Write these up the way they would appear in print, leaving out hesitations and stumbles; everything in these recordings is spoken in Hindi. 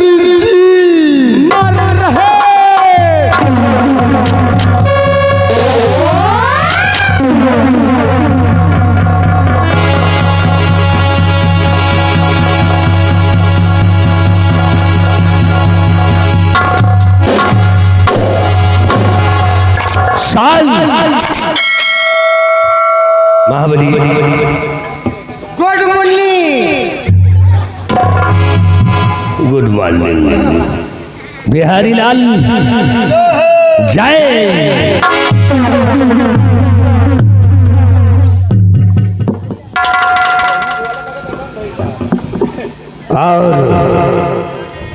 जी मर रहे। साल महाबली good morning. Good morning Bihari Lal जय। और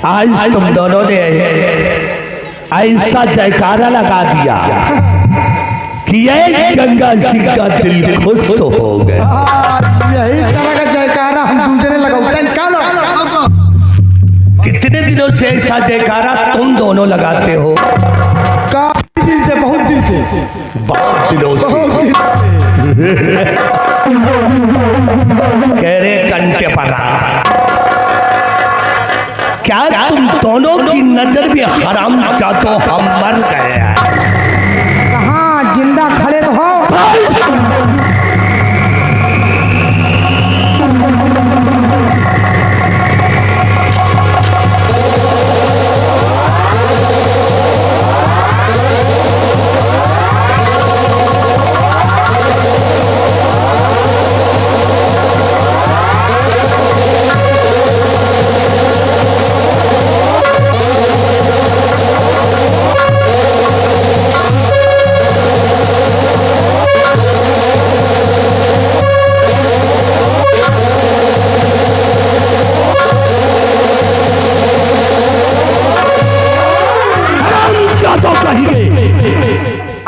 आज तुम दोनों ने ऐसा जयकारा लगा दिया कि ये गंगा सिंह का दिल खुश हो गया। यही तरह का जयकारा हम दूसरे लगाते हैं। क्या कितने दिनों से ऐसा जयकारा तुम दोनों लगाते हो? काफी दिन से, बहुत दिन से, बहुत दिनों से। बहुत दिन से। कह रहे कंटे पड़ा, क्या तुम दोनों की नजर भी हराम जातो हम मर गए हैं? कहाँ जिंदा खड़े तो हो।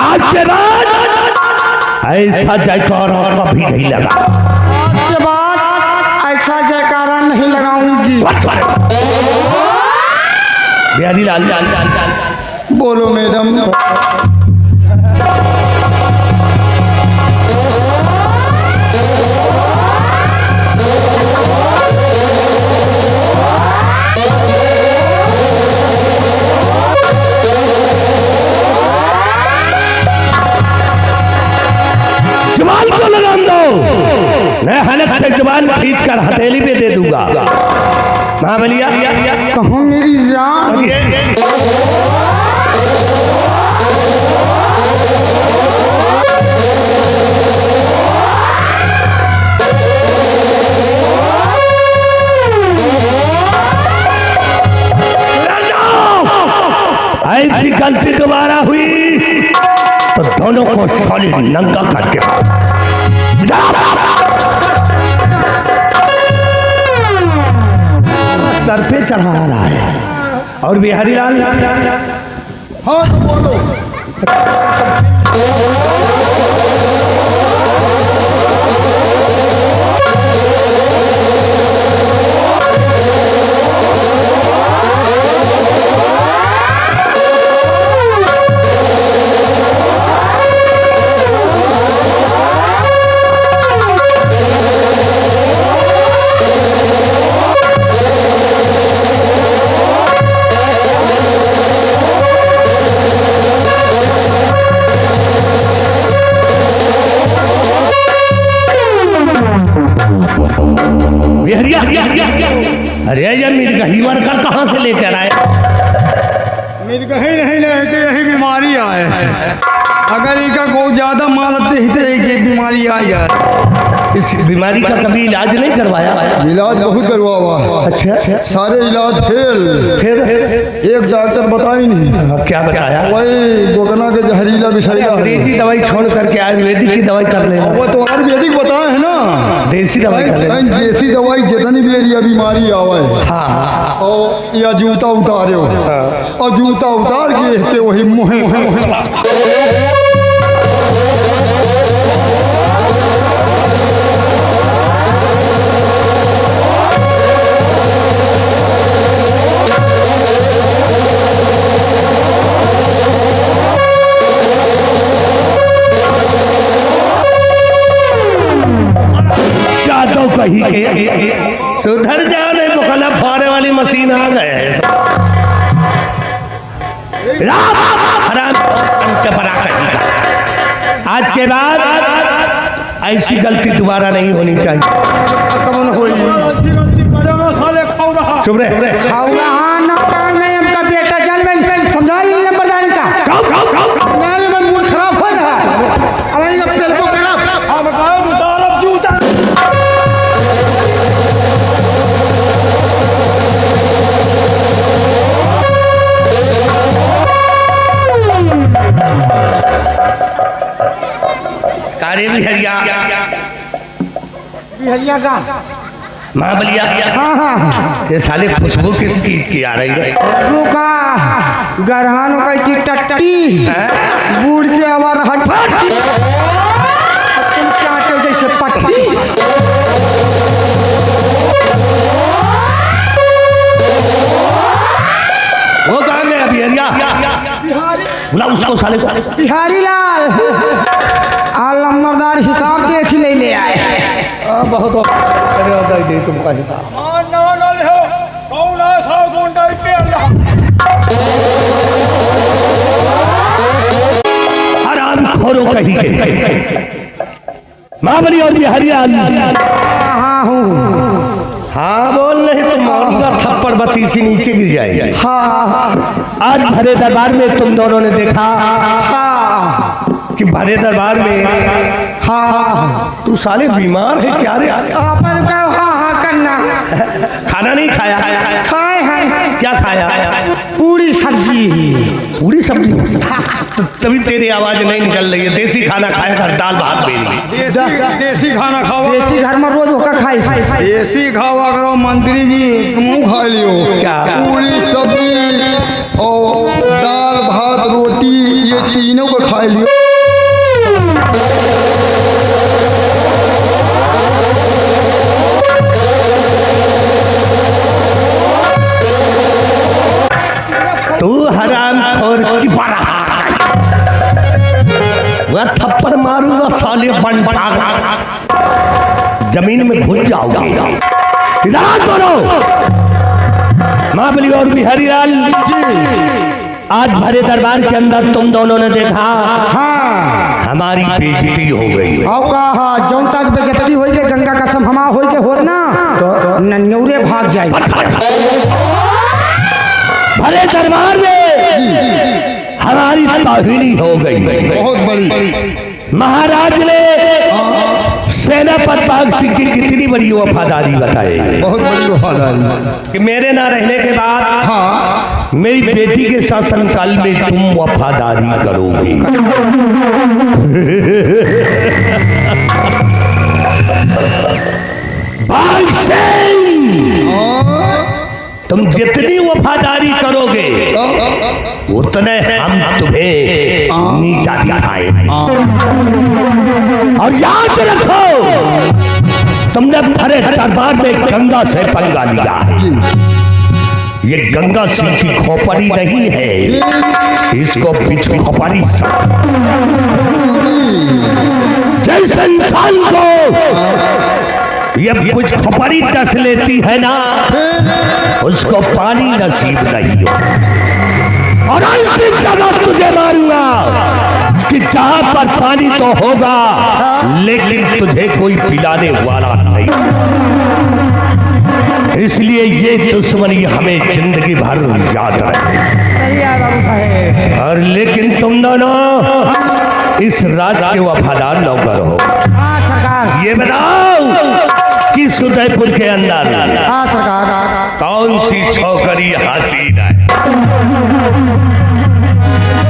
आज के बाद ऐसा जयकारा कभी नहीं लगा। आज के बाद ऐसा जयकारा नहीं लगाऊंगी। बिहारी लाल बोलो मैडम। जुबान को लगाम दो, मैं हलक से जुबान खींच कर हथेली पे दे दूंगा। महाबलिया कहो मेरी जान। ऐसी गलती दोबारा हुई तो दोनों को सॉलिड नंगा करके सर पे चढ़ा रहा है। और बिहारी लाल हाँ बोलो। अरे ये मिर्ग ही वर्कर कहाँ से लेकर आए? मिर्ग ही नहीं लेके यही बीमारी आए। अगर इनका को ज्यादा मारते ही तो एक बीमारी आ जाए। इस बीमारी का कभी इलाज नहीं करवाया? इलाज बहुत करवा हुआ। अच्छा, सारे इलाज फेल। फिर एक डॉक्टर बताई नहीं। क्या बताया? वही गोगना के जहरीला विषैला। देसी दवाई छोड़ करके आयुर्वेदिक की दवाई कर लेना। वो तो आयुर्वेदिक बताए है ना। देसी दवाई कर लेना। देसी दवाई जितनी भी एरिया बीमारी आवे। हाँ और या जूता उतारे हो। और जूता उतार के वही मुहे कही के सुधर जाने बुखला फारे वाली मशीन आ गए। हराम अंत भरा कहेगा। आज के बाद ऐसी गलती दोबारा नहीं होनी चाहिए। कौन होई ऐसी गलती करेगा साले खाऊ रहा चुप रहे। खाऊ रहा ना काम नहीं हमका बेटा चल में समझा नहीं नंबरदार का यार मैं मूड खराब हो रहा अब ये पेल को खराब अब कहो तो तारब जूता कारे बिहरिया बिहरिया का महाबलिया। हाँ ये साले खुशबू किस चीज की आ रही है? रुका गरहानों का इतनी टट्टी बूढ़ के आवाज हट तुम चाटे जैसे पट्टी वो कहाँ गया बिहरिया? बुला उसको साले को। बिहारी लाल नंबरदार हिसाब देख ही नहीं ले आए बहुत दे तुमका हिसाब। हराम खोरो कहीं के महाबली और बिहारिया। हाँ हूँ हाँ बोल नहीं तो मौली का थप्पड़ बत्तीसी नीचे गिर जाएगी। हाँ आज भरे दरबार में तुम दोनों ने देखा हाँ कि भरे दरबार में हाँ तू साले बीमार है क्या रे? अपन का हाँ हाँ करना खाना नहीं खाया? खाए हैं क्या खाया? पूरी सब्जी पूरी सब्जी। तो तभी तेरी आवाज नहीं निकल रही है। देसी खाना खाया कर, दाल भात बेली। देसी खाना खाओ देसी घर में रोज होकर खाई देसी खावा करो मंत्री जी मुँह खा लियो क्या? पूरी सब्जी और दाल भात रोटी ये तीनों को खा लियो। तू हराम खोर चिपा रहा। वह थप्पड़ मारूंगा साले बन पागा, जमीन में घुस जाओगे। इधर करो महाबली और बिहारीलाल जी। आज भरे दरबार के अंदर तुम दोनों ने देखा हाँ हमारी बेइज्जती हो गई। आओ कहा जौन तक बेइज्जती होई के गंगा कसम हमा होई के होत ना नन्यौरे भाग जाए। भरे दरबार में हमारी तौहीनी हो गई, बहुत बड़ी। महाराज ने सेनापति बाग सिंह की कितनी बड़ी वफादारी बताई। बहुत बड़ी वफादारी कि मेरे ना रहने के बाद हाँ मेरी बेटी के शासनकाल में तुम वफादारी करोगे। बाग सिंह तुम जितनी वफादारी करोगे उतने हम तुम्हें नीचा दिखाएंगे। और याद रखो तुमने भरे दरबार में गंगा से पंगा लिया है। ये गंगा सिंह की खोपड़ी नहीं है, इसको बिच खोपड़ी जैसे इंसान को ये कुछ खोपड़ी डस लेती है ना, उसको पानी नसीब नहीं हो। और ऐसी जगह तुझे मारूंगा कि जहां पर पानी तो होगा लेकिन तुझे कोई पिलाने वाला नहीं। इसलिए ये दुश्मनी हमें जिंदगी भर याद रहे। और लेकिन तुम दोनों इस राज के वफादार नौकर हो। सरकार ये बताओ कि उदयपुर के अंदर हाँ सरकार कौन सी छोकरी हसीन है?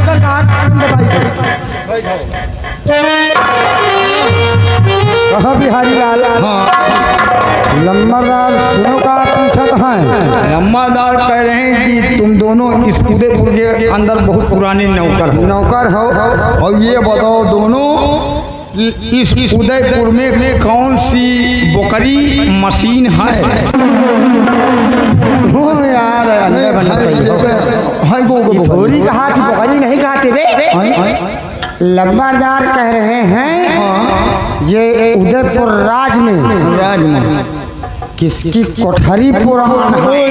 सरकार कहा बिहारी लाल लंबरदार सुनो का पूछत है। लंबरदार कह रहे हैं कि तुम दोनों इस उदयपुर के अंदर बहुत पुराने नौकर हो और ये बताओ दोनों इस उदयपुर में कौन सी बोकरी मशीन है? हो यार बोकरी कहा थी बोकरी नहीं कहते बे। लंबरदार कह रहे हैं ये उदयपुर राज में किसकी कोठरी पुरान है?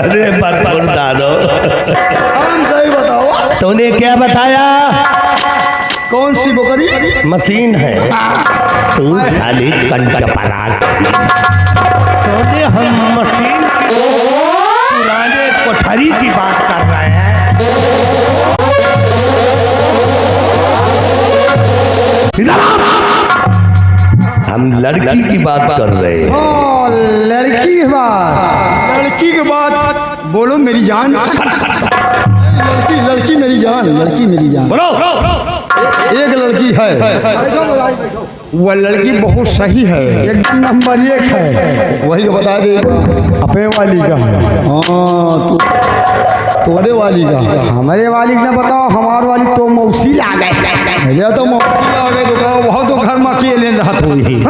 अरे बरदानो हम सही बताओ, तूने क्या बताया? कौन सी बकरी? मशीन है। तू साली कंटपराग। तूने हम मशीन की पुराने कोठरी की बात कर रहे हैं। हम लड़की की बात कर रहे हैं। हाँ, लड़की की बात, लड़की की बात बोलो मेरी जान। लड़की लड़की मेरी जान, लड़की मेरी जान। बोलो। एक लड़की है, वह लड़की बहुत सही है, एकदम नंबर 1 है। वही बता दे, अपने वाली का है। हाँ, तोरे वाली का, हमारे वाली का बताओ। हमार वाली तो मौसी ला गए, ये तो मौसी ला गए तो कहो बहुत तो घर में अकेले रहत हुई।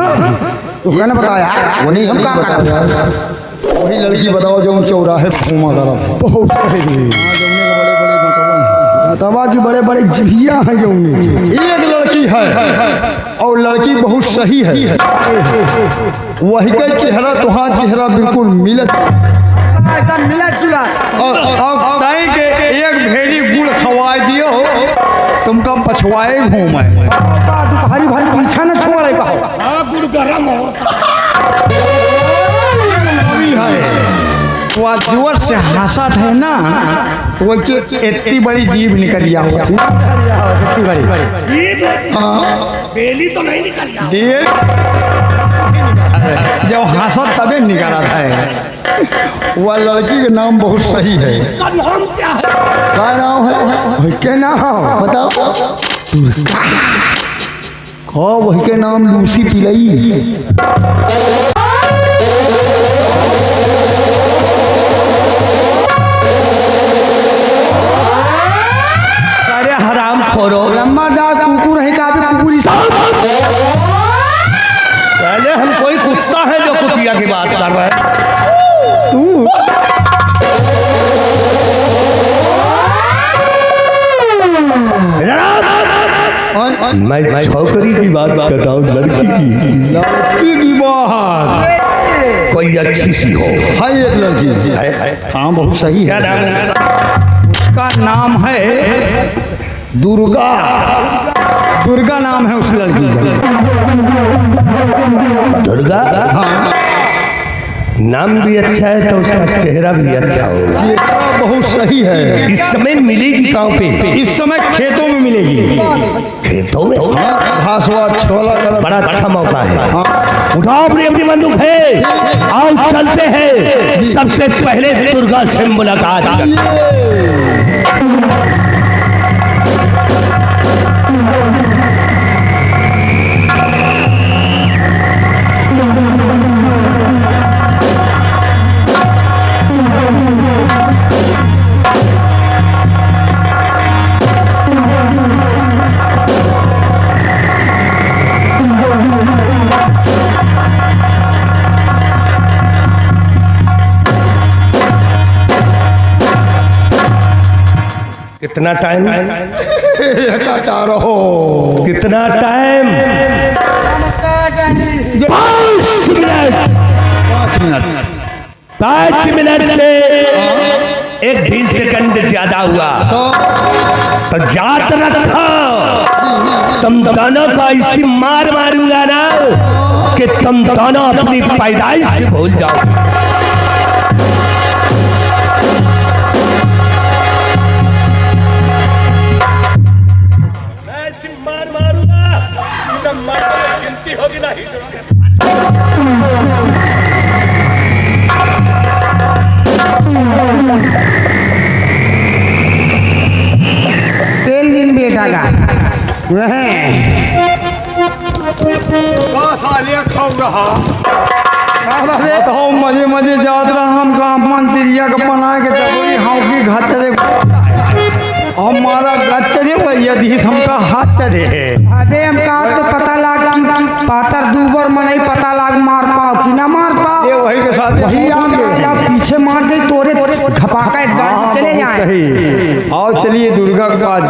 तो कहने बताया वही हम काम कर रहे। वही लड़की बताओ जो चौराहे घूमा करा था। बहुत सही, तबा की बड़े बड़े जिभिया हैं जो। एक लड़की है और लड़की बहुत सही है। वही का चेहरा तुहार चेहरा बिल्कुल मिलत जुला। और ताई के एक भेड़ी गुड़ खवाए दियो तुमका पछवाए घूमे। भारी भारी पीछा न छोड़े कहो। गुड़ गरम हो वो जोर से हंसत है ना, वो इतनी बड़ी जीभ निकलिया होती। इतनी बड़ी जीभ? हाँ, बेली तो नहीं निकल। जब हंसत तबे निकला है। वह लड़की का नाम बहुत सही है। का नाम क्या है? क्या नाम है? क्या नाम बताओ? वही के नाम लूसी पिलई। लंबादार कुकुर है, काफी कुकुरी। पहले हम कोई कुत्ता है जो कुतिया की बात कर रहा है। मैं छोकरी की बात कर रहा हूँ, लड़की की। लड़की की बात कोई अच्छी सी हो। है एक लड़की है। हाँ, बहुत सही है। क्या नाम है? उसका नाम है दुर्गा। दुर्गा नाम है उस लड़की का। दुर्गा? हाँ, नाम भी अच्छा है तो उसका चेहरा भी अच्छा होगा। चेहरा बहुत सही है। इस समय मिलेगी कहाँ पे? इस समय खेतों में मिलेगी। खेतों में? हाँ, घासवा छोला कर। बड़ा अच्छा मौका है। हाँ, उठाओ अपनी अपनी बंदूक है, आओ चलते हैं। सबसे पहले दुर्गा से मुलाकात। कितना टाइम? कितना टाइम? 5 मिनट। 5 मिनट। 5 मिनट से 1-20 सेकंड ज्यादा हुआ तो जात रखो। तुम दोनों को ऐसी मार मारूंगा ना कि तुम दोनों अपनी पैदाइश से भूल जाओ। होगी ना ही। तीन दिन बेटा का बताओ मजे मजे जात रहा। हम कहाँ मंत्रिया का बना के तब हाँ की घात चले हमारा गच चले यदि हमका हाथ चले। अबे हम कहा तो पता लाग कि पातर दूबर में नहीं पता लाग मार पाओ कि ना मार पाओ। ये वही के साथ वही पीछे मार दे तोरे घपाका चले जाए। आओ चलिए दुर्गा के पास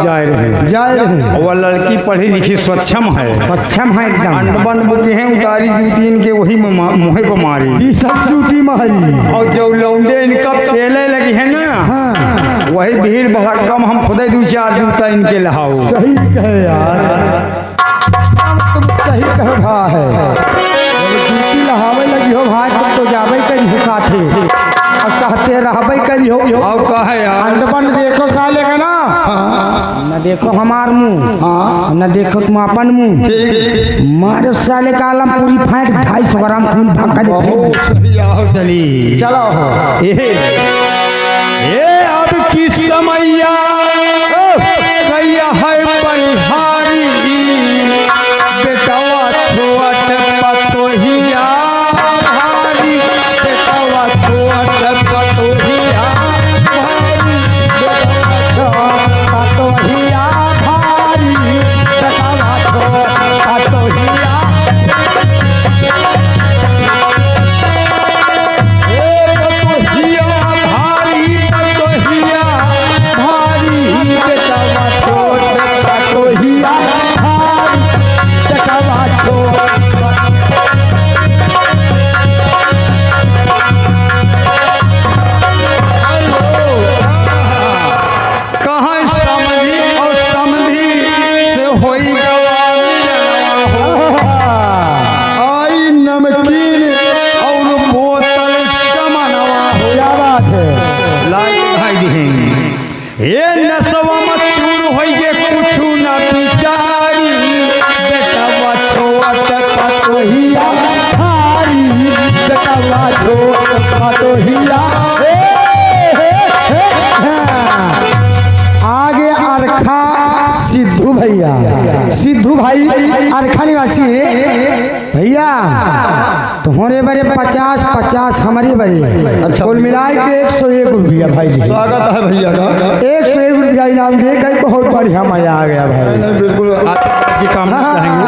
जा रहे वो लड़की पढ़ी लिखी सक्षम है एकदम अंडबन बुके हैं उतारी जूती इनके वही मुँह पर मारी जूती मारी। और जो लौंडे इनका पेले लगी है ना वही भीड़ भड़कम हम खुदे 2-4 जूता इनके लहाओ। सही कहे यार, तुम सही कहे भाई है जूती लहावे लगी हो भाई, तुम तो जाबे करी हो साथे और साथे रहबे करी हो। और कहे यार अंडबन देखो साले का ना, न देखो हमार मुंह न देखो तुम अपन मुंह, मारे साले का आलम पूरी फाइट 250 ग्राम खून भक्का दे। सही आओ चली चलो ये अब की समैया कैया है बलिहारी बेटवा छोट पतोहिया भारी बेटवा छोट पतोहिया भारी पतोहिया भारी बेटवा छोट पतोहिया ये नसवा मचूर होइए कुछ न बिचारी बेटवा छोट पतोहिया भारी बेटवा छोट पतोहिया। आगे अरखा सिद्धू भैया, सिद्धू भाई अरखा निवासी भैया, तुम्हारे बड़े 50 हमारे बड़े, अच्छा कुल मिला के 101 रुपया भाई। स्वागत है भैया का, 101 रुपया इनाम दे गए, बहुत बढ़िया मजा आ गया भाई। नहीं बिल्कुल आशीर्वाद की कामना करेंगे।